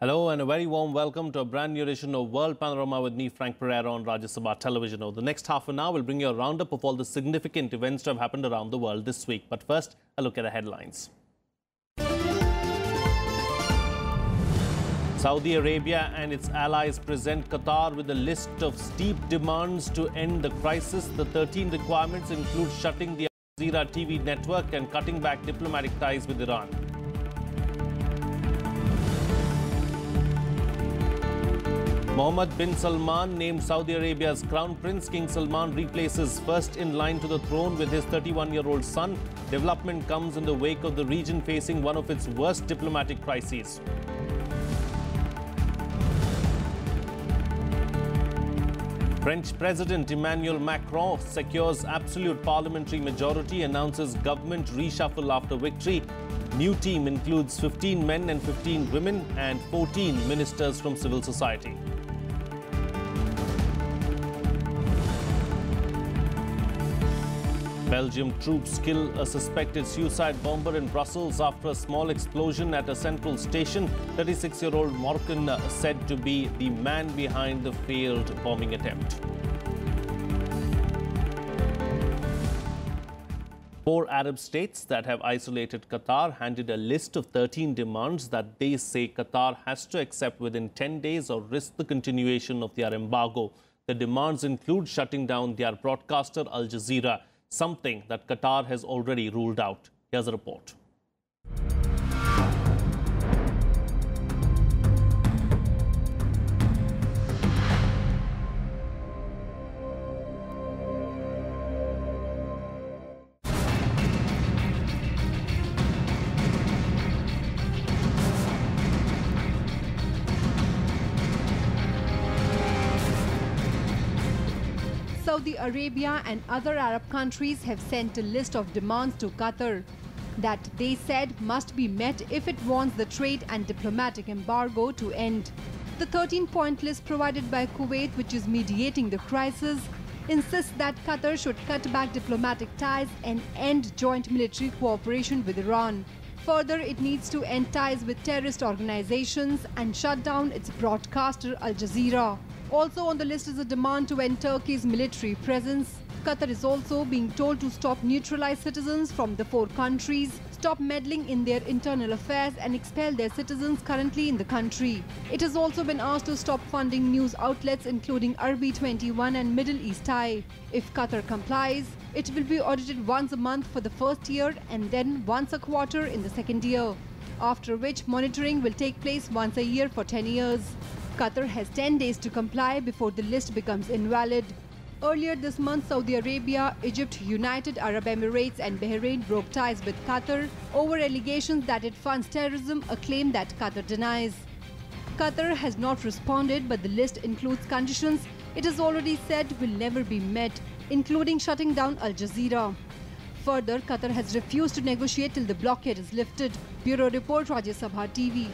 Hello and a very warm welcome to a brand new edition of World Panorama with me, Frank Pereira, on Rajya Sabha Television. Over the next half an hour, we'll bring you a roundup of all the significant events that have happened around the world this week. But first, a look at the headlines. Saudi Arabia and its allies present Qatar with a list of steep demands to end the crisis. The 13 requirements include shutting the Al Jazeera TV network and cutting back diplomatic ties with Iran. Mohammed bin Salman named Saudi Arabia's Crown Prince. King Salman replaces first in line to the throne with his 31-year-old son. Development comes in the wake of the region facing one of its worst diplomatic crises. French President Emmanuel Macron secures absolute parliamentary majority, announces government reshuffle after victory. New team includes 15 men and 15 women and 14 ministers from civil society. Belgium troops kill a suspected suicide bomber in Brussels after a small explosion at a central station. 36-year-old Moroccan said to be the man behind the failed bombing attempt. 4 Arab states that have isolated Qatar handed a list of 13 demands that they say Qatar has to accept within 10 days or risk the continuation of their embargo. The demands include shutting down their broadcaster Al Jazeera, something that Qatar has already ruled out. Here's a report. Saudi Arabia and other Arab countries have sent a list of demands to Qatar that they said must be met if it wants the trade and diplomatic embargo to end. The 13-point list provided by Kuwait, which is mediating the crisis, insists that Qatar should cut back diplomatic ties and end joint military cooperation with Iran. Further, it needs to end ties with terrorist organizations and shut down its broadcaster Al Jazeera. Also on the list is a demand to end Turkey's military presence. Qatar is also being told to stop neutralized citizens from the 4 countries, stop meddling in their internal affairs and expel their citizens currently in the country. It has also been asked to stop funding news outlets including Arbi 21 and Middle East Eye. If Qatar complies, it will be audited once a month for the first year and then once a quarter in the second year, after which monitoring will take place once a year for 10 years. Qatar has 10 days to comply before the list becomes invalid. Earlier this month, Saudi Arabia, Egypt, United Arab Emirates and Bahrain broke ties with Qatar over allegations that it funds terrorism, a claim that Qatar denies. Qatar has not responded, but the list includes conditions it has already said will never be met, including shutting down Al Jazeera. Further, Qatar has refused to negotiate till the blockade is lifted. Bureau Report, Rajya Sabha TV.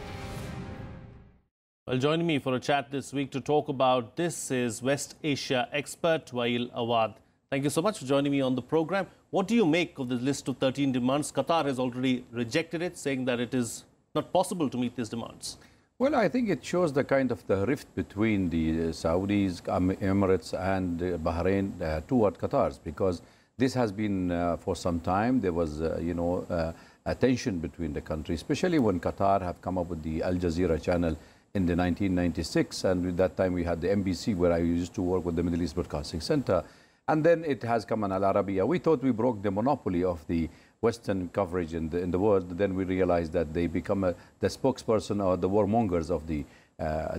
Well, joining me for a chat this week to talk about this is West Asia expert Waiel Awwad. Thank you so much for joining me on the program. What do you make of the list of 13 demands? Qatar has already rejected it, saying that it is not possible to meet these demands. Well, I think it shows the kind of the rift between the Saudis, Emirates and Bahrain toward Qatar, because this has been for some time. There was, a tension between the countries, especially when Qatar have come up with the Al Jazeera channel in the 1996, and at that time we had the MBC, where I used to work with the Middle East Broadcasting Center, and then it has come on Al Arabiya. We thought we broke the monopoly of the Western coverage in the world. Then we realized that they become the spokesperson or the warmongers of the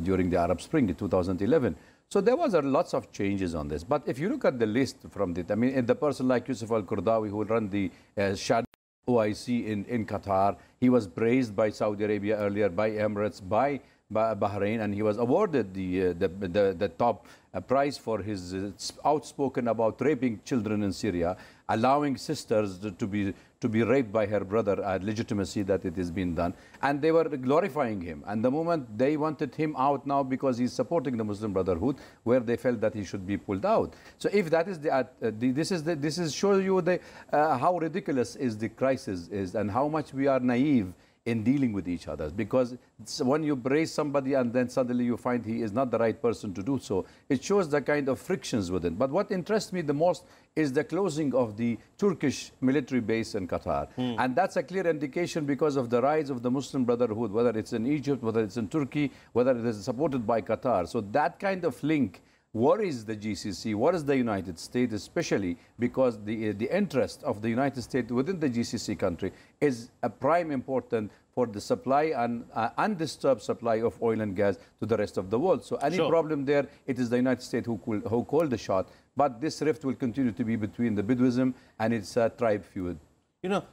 during the Arab Spring in 2011. So there was lots of changes on this. But if you look at the list from the, I mean, the person like Yusuf Al-Qaradawi, who will run the Shad OIC in Qatar, he was praised by Saudi Arabia earlier, by Emirates, by Bahrain, and he was awarded the top prize for his outspoken about raping children in Syria, allowing sisters to be raped by her brother, legitimacy that it has been done, and they were glorifying him. And the moment they wanted him out now because he's supporting the Muslim Brotherhood, where they felt that he should be pulled out. So if that is this is show you how ridiculous is the crisis is, and how much we are naive in dealing with each other. Because when you praise somebody and then suddenly you find he is not the right person to do so, it shows the kind of frictions within. But what interests me the most is the closing of the Turkish military base in Qatar. And that's a clear indication because of the rise of the Muslim Brotherhood, whether it's in Egypt, whether it's in Turkey, whether it is supported by Qatar. So that kind of link worries the GCC, worries the United States, especially because the interest of the United States within the GCC country is a prime important for the supply and undisturbed supply of oil and gas to the rest of the world. So any problem there, it is the United States who called the shot. But this rift will continue to be between the Bedouism and its tribe feud. You know,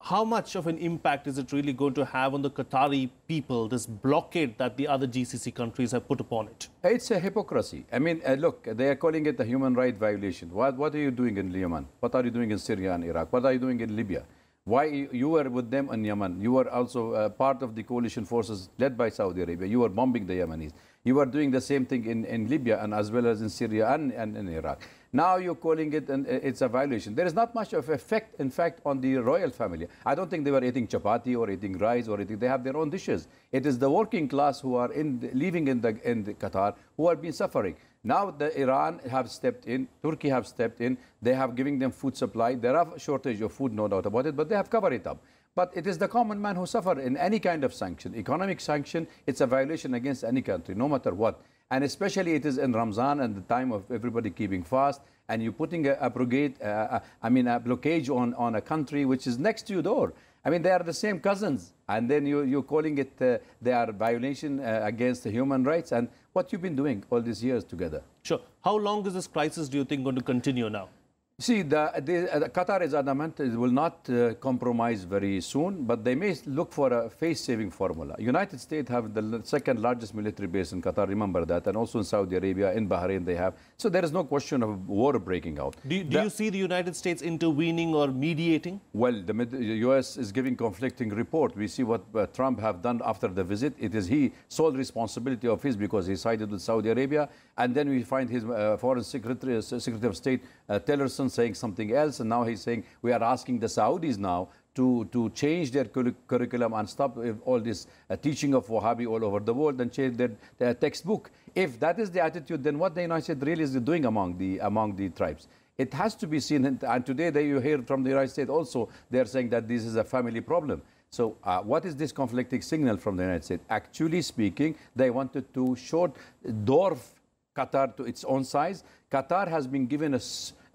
how much of an impact is it really going to have on the Qatari people, this blockade that the other GCC countries have put upon it? It's a hypocrisy. I mean, look, they are calling it a human right violation. What are you doing in Yemen? What are you doing in Syria and Iraq? What are you doing in Libya? Why you were with them in Yemen? You were also part of the coalition forces led by Saudi Arabia. You were bombing the Yemenis. You were doing the same thing in Libya and as well as in Syria and in Iraq. Now you're calling it, and it's a violation. There is not much of effect, in fact, on the royal family. I don't think they were eating chapati or eating rice or eating. They have their own dishes. It is the working class who are living in the Qatar who have been suffering. Now the Iran have stepped in, Turkey have stepped in. They have given them food supply. There are shortage of food, no doubt about it, but they have covered it up. But it is the common man who suffer in any kind of sanction. Economic sanction, it's a violation against any country, no matter what. And especially it is in Ramzan and the time of everybody keeping fast, and you're putting a blockage on a country which is next to your door. I mean, they are the same cousins, and then you're calling it they are violation against the human rights, and what you've been doing all these years together. Sure. How long is this crisis, do you think, going to continue now? See, Qatar is adamant it will not compromise very soon, but they may look for a face-saving formula. United States have the second largest military base in Qatar, remember that, and also in Saudi Arabia, in Bahrain they have. So there is no question of war breaking out. Do you see the United States intervening or mediating? Well, the U.S. is giving conflicting report. We see what Trump have done after the visit. It is sole responsibility of his because he sided with Saudi Arabia. And then we find his Foreign Secretary of State, Tillerson, saying something else. And now he's saying we are asking the Saudis now to change their curriculum and stop all this teaching of Wahhabi all over the world and change their textbook. If that is the attitude, then what the United States really is doing among the tribes? It has to be seen. And today you hear from the United States also, they're saying that this is a family problem. So what is this conflicting signal from the United States? Actually speaking, they wanted to dwarf Qatar to its own size. Qatar has been given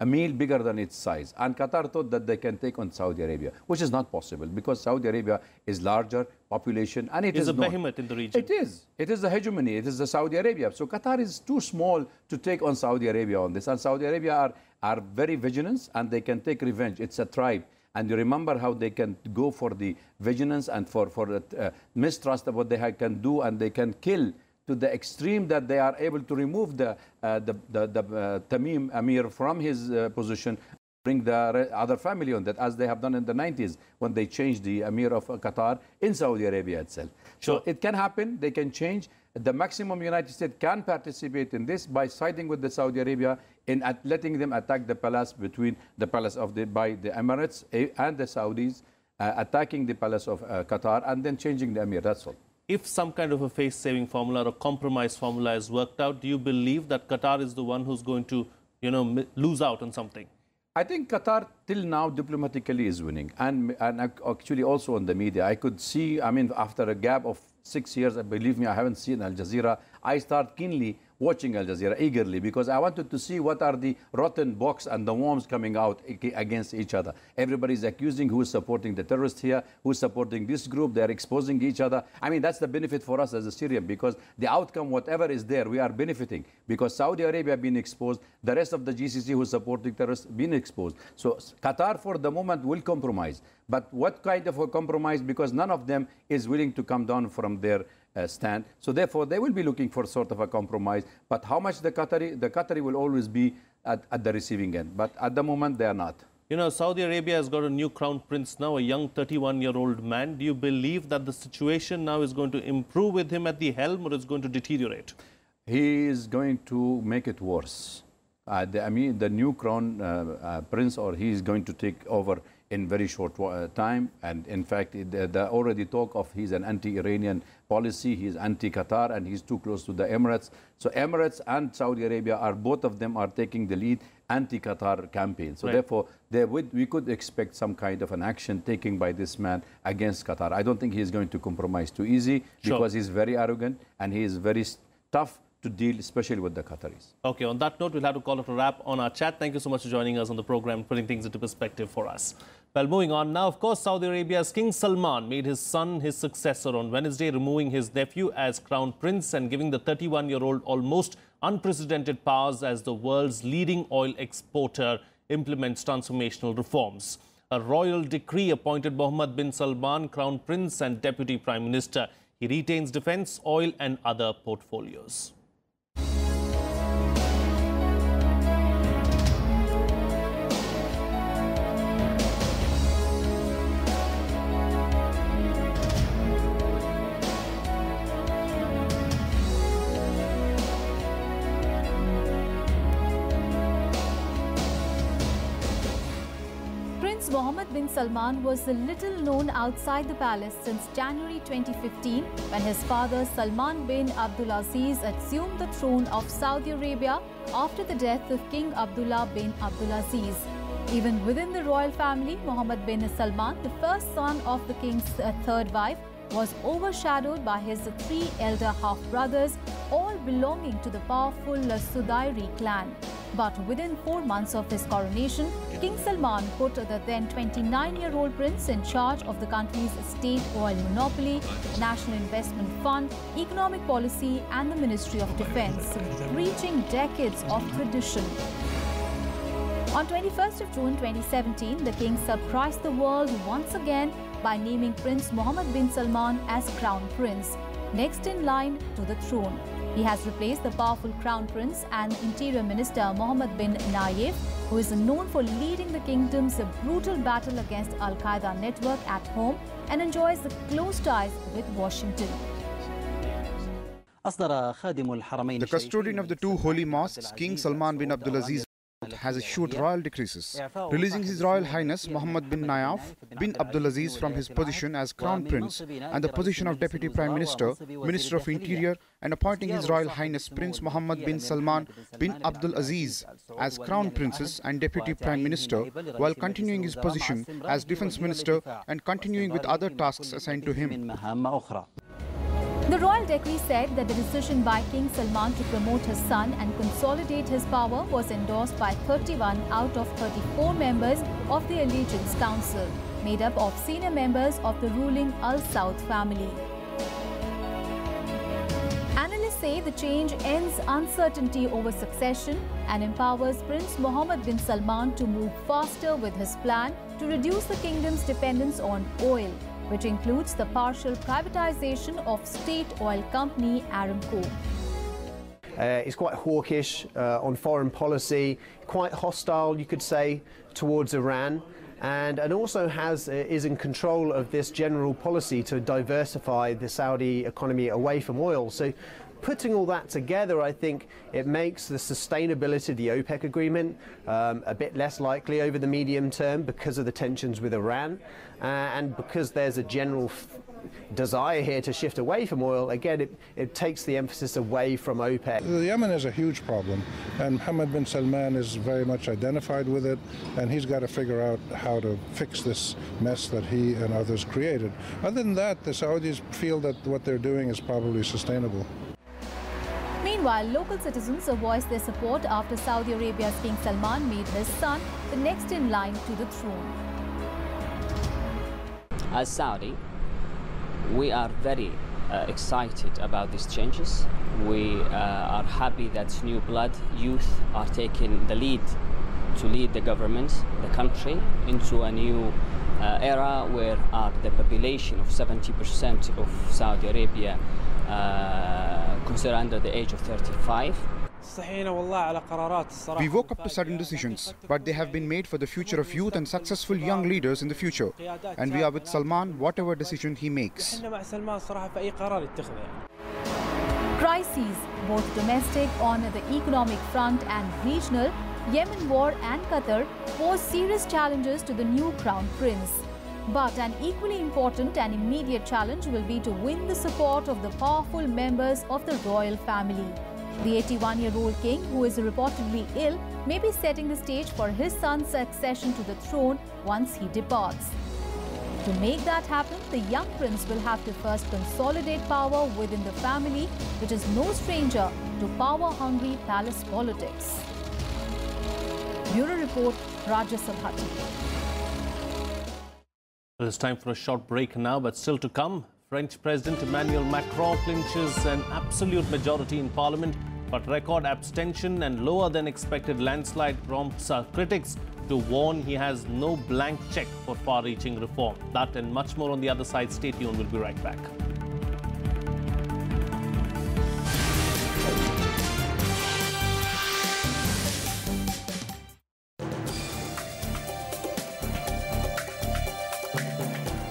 a meal bigger than its size. And Qatar thought that they can take on Saudi Arabia, which is not possible because Saudi Arabia is larger population and it is a behemoth in the region. It is. It is the hegemony. It is the Saudi Arabia. So Qatar is too small to take on Saudi Arabia on this. And Saudi Arabia are very vigilant and they can take revenge. It's a tribe. And you remember how they can go for the vigilance and for mistrust of what they can do, and they can kill to the extreme that they are able to remove the Tamim Amir from his position, bring the other family on that, as they have done in the 90s when they changed the Amir of Qatar in Saudi Arabia itself. Sure. So it can happen, they can change. The maximum United States can participate in this by siding with the Saudi Arabia in letting them attack the palace by the Emirates and the Saudis, attacking the palace of Qatar and then changing the Amir, that's all. If some kind of a face-saving formula or a compromise formula is worked out, do you believe that Qatar is the one who's going to, lose out on something? I think Qatar till now diplomatically is winning, and actually also on the media. I could see, after a gap of 6 years, believe me, I haven't seen Al Jazeera. I start keenly watching Al Jazeera eagerly because I wanted to see what are the rotten box and the worms coming out against each other. Everybody is accusing who is supporting the terrorists here, who is supporting this group. They are exposing each other. That's the benefit for us as a Syrian because the outcome, whatever is there, we are benefiting because Saudi Arabia being exposed, the rest of the GCC who is supporting terrorists being exposed. So Qatar for the moment will compromise. But what kind of a compromise? Because none of them is willing to come down from their stand. So therefore, they will be looking for sort of a compromise. But how much the Qatari will always be at the receiving end. But at the moment, they are not. Saudi Arabia has got a new crown prince now, a young 31-year-old man. Do you believe that the situation now is going to improve with him at the helm or is going to deteriorate? He is going to make it worse. The new crown prince, or he is going to take over in very short time. And in fact, the already talk of he's an anti-Iranian policy, he's anti-Qatar, and he's too close to the Emirates. So Emirates and Saudi Arabia are, both of them are taking the lead anti-Qatar campaign. So therefore, we could expect some kind of an action taken by this man against Qatar. I don't think he's going to compromise too easy, because he's very arrogant and he is very tough to deal, especially with the Qataris. Okay, on that note, we'll have to call it a wrap on our chat. Thank you so much for joining us on the program, putting things into perspective for us. Well, moving on now, of course, Saudi Arabia's King Salman made his son his successor on Wednesday, removing his nephew as crown prince and giving the 31-year-old almost unprecedented powers as the world's leading oil exporter implements transformational reforms. A royal decree appointed Mohammed bin Salman crown prince and deputy prime minister. He retains defense, oil and other portfolios. Mohammed bin Salman was little known outside the palace since January 2015, when his father Salman bin Abdulaziz assumed the throne of Saudi Arabia after the death of King Abdullah bin Abdulaziz. Even within the royal family, Mohammed bin Salman, the first son of the king's third wife, was overshadowed by his three elder half-brothers, all belonging to the powerful Sudairi clan. But within 4 months of his coronation, King Salman put the then 29-year-old prince in charge of the country's state oil monopoly, National Investment Fund, economic policy and the Ministry of Defense, reaching decades of tradition. On 21st of June 2017, the king surprised the world once again by naming Prince Mohammed bin Salman as Crown Prince, next in line to the throne. He has replaced the powerful Crown Prince and Interior Minister Mohammed bin Nayef, who is known for leading the kingdom's brutal battle against Al-Qaeda network at home and enjoys close ties with Washington. The custodian of the two holy mosques, King Salman bin Abdulaziz, has issued royal decrees, releasing His Royal Highness Mohammed bin Nayef bin Abdulaziz from his position as Crown Prince and the position of Deputy Prime Minister, Minister of Interior, and appointing His Royal Highness Prince Mohammed bin Salman bin Abdulaziz as Crown Princes and Deputy Prime Minister, while continuing his position as Defence Minister and continuing with other tasks assigned to him. The royal decree said that the decision by King Salman to promote his son and consolidate his power was endorsed by 31 out of 34 members of the Allegiance Council, made up of senior members of the ruling Al Saud family. Analysts say the change ends uncertainty over succession and empowers Prince Mohammed bin Salman to move faster with his plan to reduce the kingdom's dependence on oil, which includes the partial privatization of state oil company Aramco. He's quite hawkish on foreign policy, quite hostile, you could say, towards Iran, and also is in control of this general policy to diversify the Saudi economy away from oil. So putting all that together, I think it makes the sustainability of the OPEC agreement a bit less likely over the medium term because of the tensions with Iran and because there's a general desire here to shift away from oil. Again, it takes the emphasis away from OPEC. Yemen is a huge problem, and Mohammed bin Salman is very much identified with it, and he's got to figure out how to fix this mess that he and others created. Other than that, the Saudis feel that what they're doing is probably sustainable. Meanwhile, local citizens voiced their support after Saudi Arabia's King Salman made his son the next in line to the throne. As Saudi, we are very excited about these changes. We are happy that new blood youth are taking the lead to lead the government, the country, into a new era where the population of 70% of Saudi Arabia considered under the age of 35. We woke up to sudden decisions, but they have been made for the future of youth and successful young leaders in the future. And we are with Salman, whatever decision he makes. Crises, both domestic on the economic front and regional, Yemen war and Qatar pose serious challenges to the new crown prince. But an equally important and immediate challenge will be to win the support of the powerful members of the royal family. The 81-year-old king, who is reportedly ill, may be setting the stage for his son's succession to the throne once he departs. To make that happen, the young prince will have to first consolidate power within the family, which is no stranger to power-hungry palace politics. Bureau Report, Rajya Sabha TV. Well, it's time for a short break now, but still to come. French President Emmanuel Macron clinches an absolute majority in Parliament, but record abstention and lower than expected landslide prompts critics to warn he has no blank check for far-reaching reform. That and much more on the other side. Stay tuned, we'll be right back.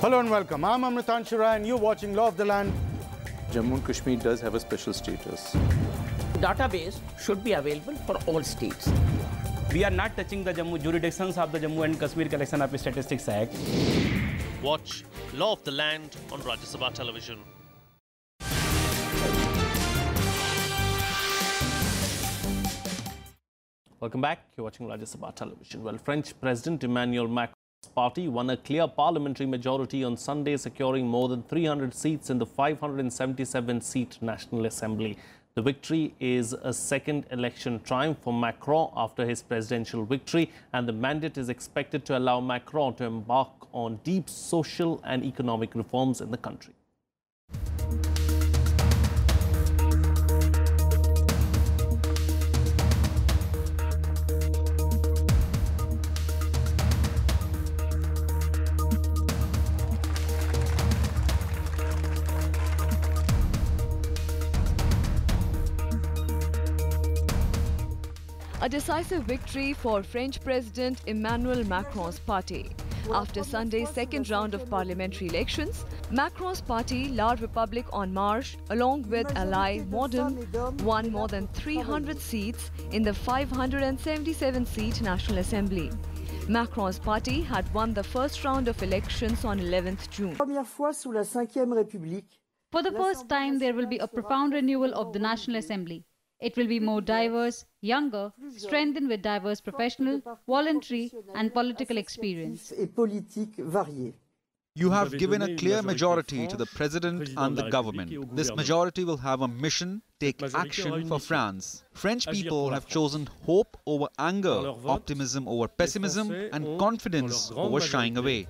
Hello and welcome. I'm Amritan Shira and you're watching Law of the Land. Jammu and Kashmir does have a special status. Database should be available for all states. We are not touching the jurisdictions of the Jammu and Kashmir Collection of Statistics Act. Watch Law of the Land on Rajya Sabha television. Welcome back. You're watching Rajya Sabha television. Well, French President Emmanuel Macron's party won a clear parliamentary majority on Sunday, securing more than 300 seats in the 577-seat National Assembly. The victory is a second election triumph for Macron after his presidential victory, and the mandate is expected to allow Macron to embark on deep social and economic reforms in the country. A decisive victory for French President Emmanuel Macron's party. After Sunday's second round of parliamentary elections, Macron's party, La République En Marche, along with ally Modem, won more than 300 seats in the 577-seat National Assembly. Macron's party had won the first round of elections on 11th June. For the first time, there will be a profound renewal of the National Assembly. It will be more diverse, younger, strengthened with diverse professional, voluntary and political experience. You have given a clear majority to the President and the government. This majority will have a mission, take action for France. French people have chosen hope over anger, optimism over pessimism and confidence over shying away.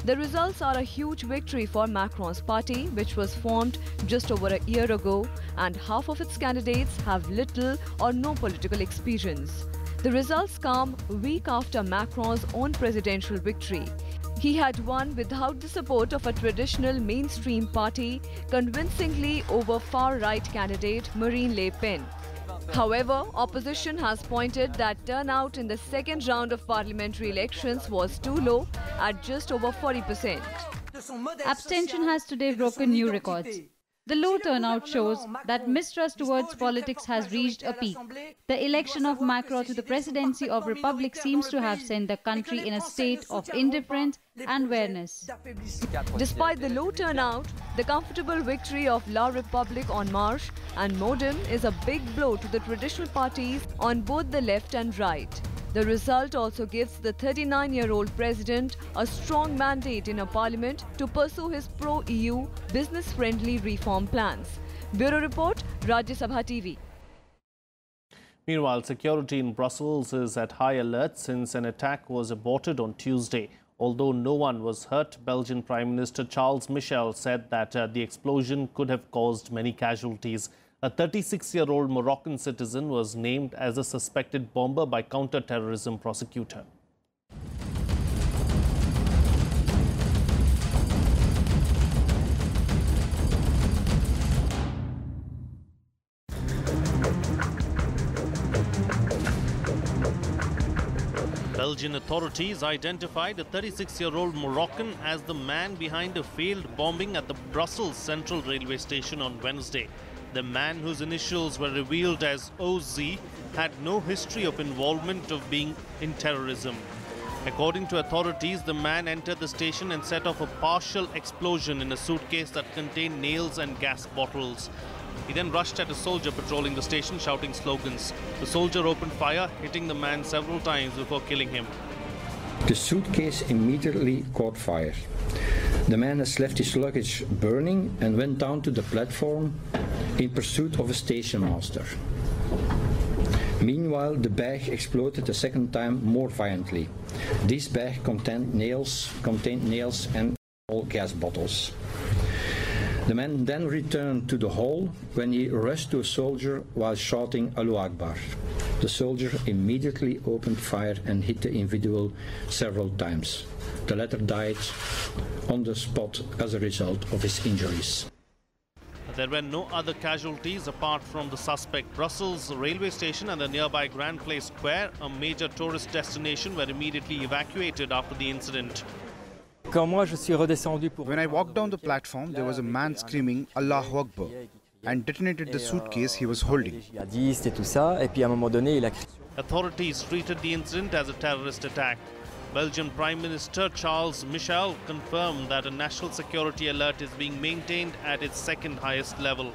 The results are a huge victory for Macron's party, which was formed just over a year ago, and half of its candidates have little or no political experience. The results come a week after Macron's own presidential victory. He had won without the support of a traditional mainstream party, convincingly over far-right candidate Marine Le Pen. However, opposition has pointed that turnout in the second round of parliamentary elections was too low at just over 40%. Abstention has today broken new records. The low turnout shows that mistrust towards politics has reached a peak. The election of Macron to the presidency of Republic seems to have sent the country in a state of indifference and awareness. Despite the low turnout, the comfortable victory of La République En Marche and Modem is a big blow to the traditional parties on both the left and right. The result also gives the 39-year-old president a strong mandate in a parliament to pursue his pro-EU, business-friendly reform plans. Bureau Report, Rajya Sabha TV. Meanwhile, security in Brussels is at high alert since an attack was aborted on Tuesday. Although no one was hurt, Belgian Prime Minister Charles Michel said that the explosion could have caused many casualties. A 36-year-old Moroccan citizen was named as a suspected bomber by counter-terrorism prosecutor. Belgian authorities identified a 36-year-old Moroccan as the man behind a failed bombing at the Brussels Central Railway Station on Wednesday. The man, whose initials were revealed as OZ, had no history of involvement of being in terrorism. According to authorities, the man entered the station and set off a partial explosion in a suitcase that contained nails and gas bottles. He then rushed at a soldier patrolling the station, shouting slogans. The soldier opened fire, hitting the man several times before killing him. The suitcase immediately caught fire. The man has left his luggage burning and went down to the platform in pursuit of a station master. Meanwhile, the bag exploded a second time more violently. This bag contained nails and all gas bottles. The man then returned to the hall when he rushed to a soldier while shouting Allahu Akbar. The soldier immediately opened fire and hit the individual several times. The latter died on the spot as a result of his injuries. There were no other casualties apart from the suspect. Brussels railway station and the nearby Grand Place Square, a major tourist destination, were immediately evacuated after the incident. When I walked down the platform, there was a man screaming Allahu Akbar and detonated the suitcase he was holding. Authorities treated the incident as a terrorist attack. Belgian Prime Minister Charles Michel confirmed that a national security alert is being maintained at its second highest level.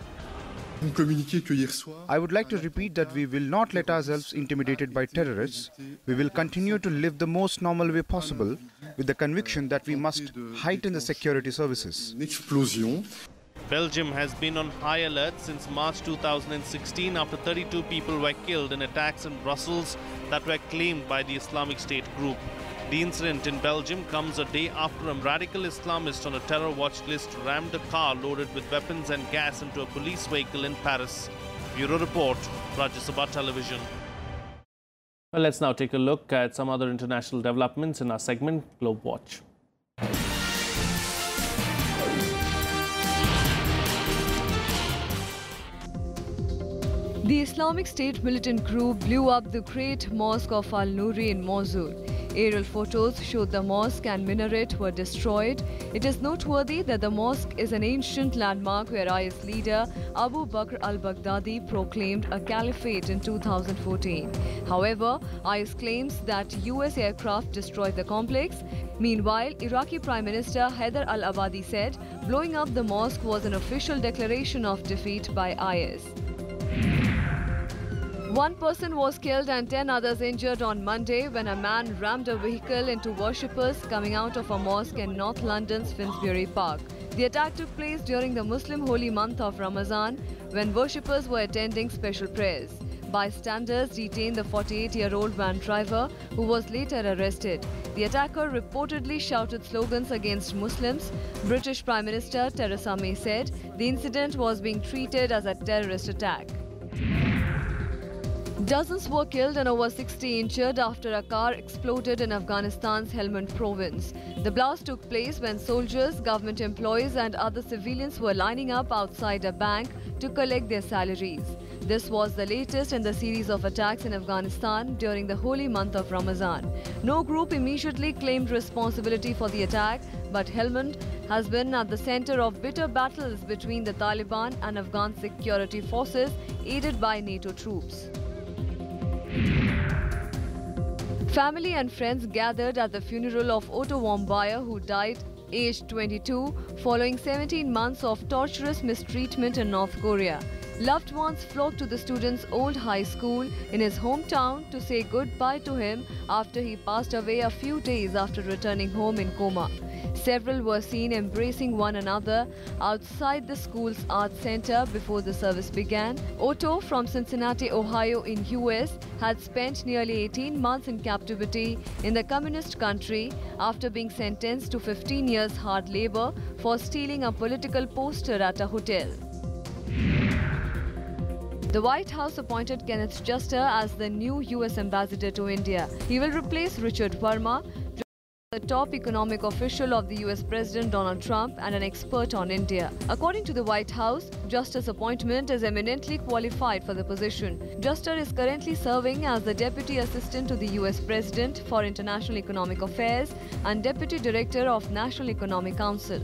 I would like to repeat that we will not let ourselves intimidated by terrorists. We will continue to live the most normal way possible with the conviction that we must heighten the security services. Belgium has been on high alert since March 2016 after 32 people were killed in attacks in Brussels that were claimed by the Islamic State group. The incident in Belgium comes a day after a radical Islamist on a terror watch list rammed a car loaded with weapons and gas into a police vehicle in Paris. Bureau Report, Rajya Sabha Television. Well, let's now take a look at some other international developments in our segment, Globe Watch. The Islamic State militant group blew up the great mosque of Al-Nuri in Mosul. Aerial photos showed the mosque and minaret were destroyed. It is noteworthy that the mosque is an ancient landmark where IS leader Abu Bakr al-Baghdadi proclaimed a caliphate in 2014. However, IS claims that US aircraft destroyed the complex. Meanwhile, Iraqi Prime Minister Haider al-Abadi said blowing up the mosque was an official declaration of defeat by IS. One person was killed and 10 others injured on Monday when a man rammed a vehicle into worshippers coming out of a mosque in North London's Finsbury Park. The attack took place during the Muslim holy month of Ramadan when worshippers were attending special prayers. Bystanders detained the 48-year-old van driver who was later arrested. The attacker reportedly shouted slogans against Muslims. British Prime Minister Theresa May said the incident was being treated as a terrorist attack. Dozens were killed and over 60 injured after a car exploded in Afghanistan's Helmand province. The blast took place when soldiers, government employees and other civilians were lining up outside a bank to collect their salaries. This was the latest in the series of attacks in Afghanistan during the holy month of Ramadan. No group immediately claimed responsibility for the attack, but Helmand has been at the center of bitter battles between the Taliban and Afghan security forces aided by NATO troops. Family and friends gathered at the funeral of Otto Warmbier, who died aged 22 following 17 months of torturous mistreatment in North Korea. Loved ones flocked to the student's old high school in his hometown to say goodbye to him after he passed away a few days after returning home in coma. Several were seen embracing one another outside the school's art center before the service began. Otto, from Cincinnati, Ohio in US, had spent nearly 18 months in captivity in the communist country after being sentenced to 15 years hard labor for stealing a political poster at a hotel. The White House appointed Kenneth Juster as the new US ambassador to India. He will replace Richard Verma, the top economic official of the US President Donald Trump and an expert on India. According to the White House, Juster's appointment is eminently qualified for the position. Juster is currently serving as the Deputy Assistant to the US President for International Economic Affairs and Deputy Director of National Economic Council.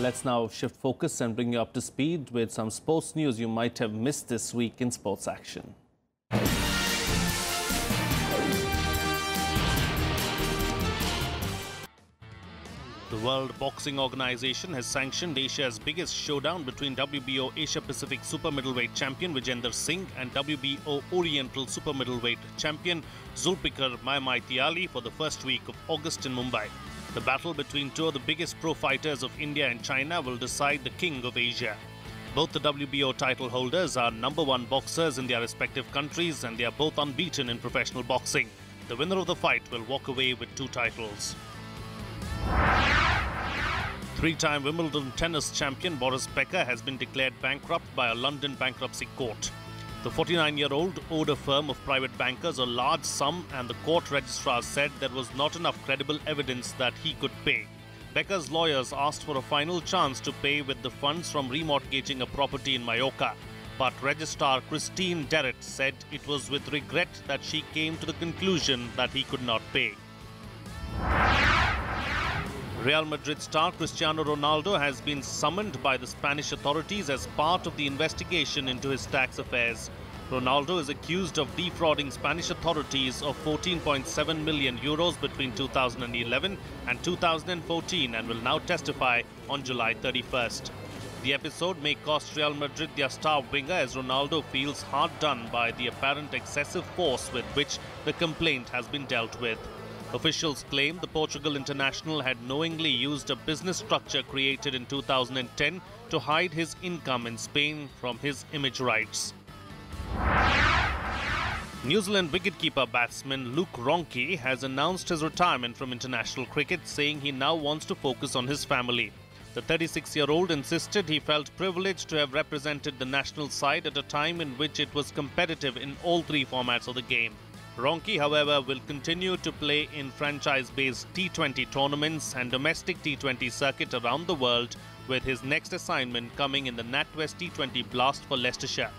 let's now shift focus and bring you up to speed with some sports news you might have missed this week in sports action. The World Boxing Organization has sanctioned Asia's biggest showdown between WBO Asia Pacific Super Middleweight Champion Vijender Singh and WBO Oriental Super Middleweight Champion Zulfikar Mahamathyali for the first week of August in Mumbai. The battle between two of the biggest pro fighters of India and China will decide the king of Asia. Both the WBO title holders are #1 boxers in their respective countries and they are both unbeaten in professional boxing. The winner of the fight will walk away with 2 titles. Three-time Wimbledon tennis champion Boris Becker has been declared bankrupt by a London bankruptcy court. The 49-year-old owed a firm of private bankers a large sum and the court registrar said there was not enough credible evidence that he could pay. Becker's lawyers asked for a final chance to pay with the funds from remortgaging a property in Mallorca. But Registrar Christine Derrett said it was with regret that she came to the conclusion that he could not pay. Real Madrid star Cristiano Ronaldo has been summoned by the Spanish authorities as part of the investigation into his tax affairs. Ronaldo is accused of defrauding Spanish authorities of 14.7 million euros between 2011 and 2014 and will now testify on July 31st. The episode may cost Real Madrid their star winger as Ronaldo feels hard done by the apparent excessive force with which the complaint has been dealt with. Officials claim the Portugal international had knowingly used a business structure created in 2010 to hide his income in Spain from his image rights. New Zealand wicketkeeper batsman Luke Ronchi has announced his retirement from international cricket, saying he now wants to focus on his family. The 36-year-old insisted he felt privileged to have represented the national side at a time in which it was competitive in all 3 formats of the game. Ronchi, however, will continue to play in franchise-based T20 tournaments and domestic T20 circuit around the world, with his next assignment coming in the NatWest T20 Blast for Leicestershire.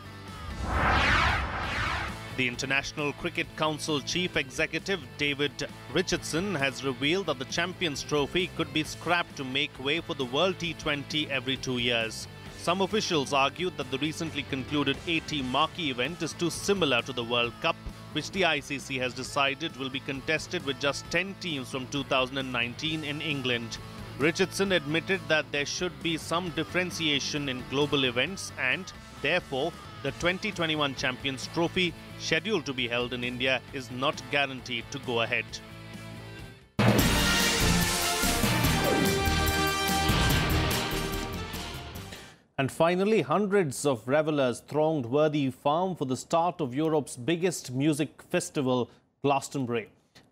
The International Cricket Council Chief Executive David Richardson has revealed that the Champions Trophy could be scrapped to make way for the World T20 every 2 years. Some officials argued that the recently concluded 80 marquee event is too similar to the World Cup, which the ICC has decided will be contested with just 10 teams from 2019 in England. Richardson admitted that there should be some differentiation in global events and, therefore, the 2021 Champions Trophy, scheduled to be held in India, is not guaranteed to go ahead. And finally, hundreds of revelers thronged Worthy Farm for the start of Europe's biggest music festival, Glastonbury.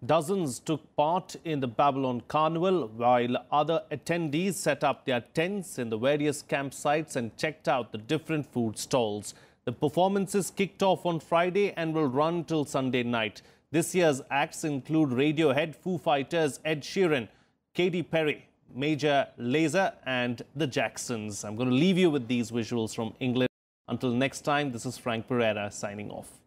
Dozens took part in the Babylon Carnival, while other attendees set up their tents in the various campsites and checked out the different food stalls. The performances kicked off on Friday and will run till Sunday night. This year's acts include Radiohead, Foo Fighters, Ed Sheeran, Katy Perry, Major Lazer and the Jacksons. I'm going to leave you with these visuals from England. Until next time, this is Frank Pereira signing off.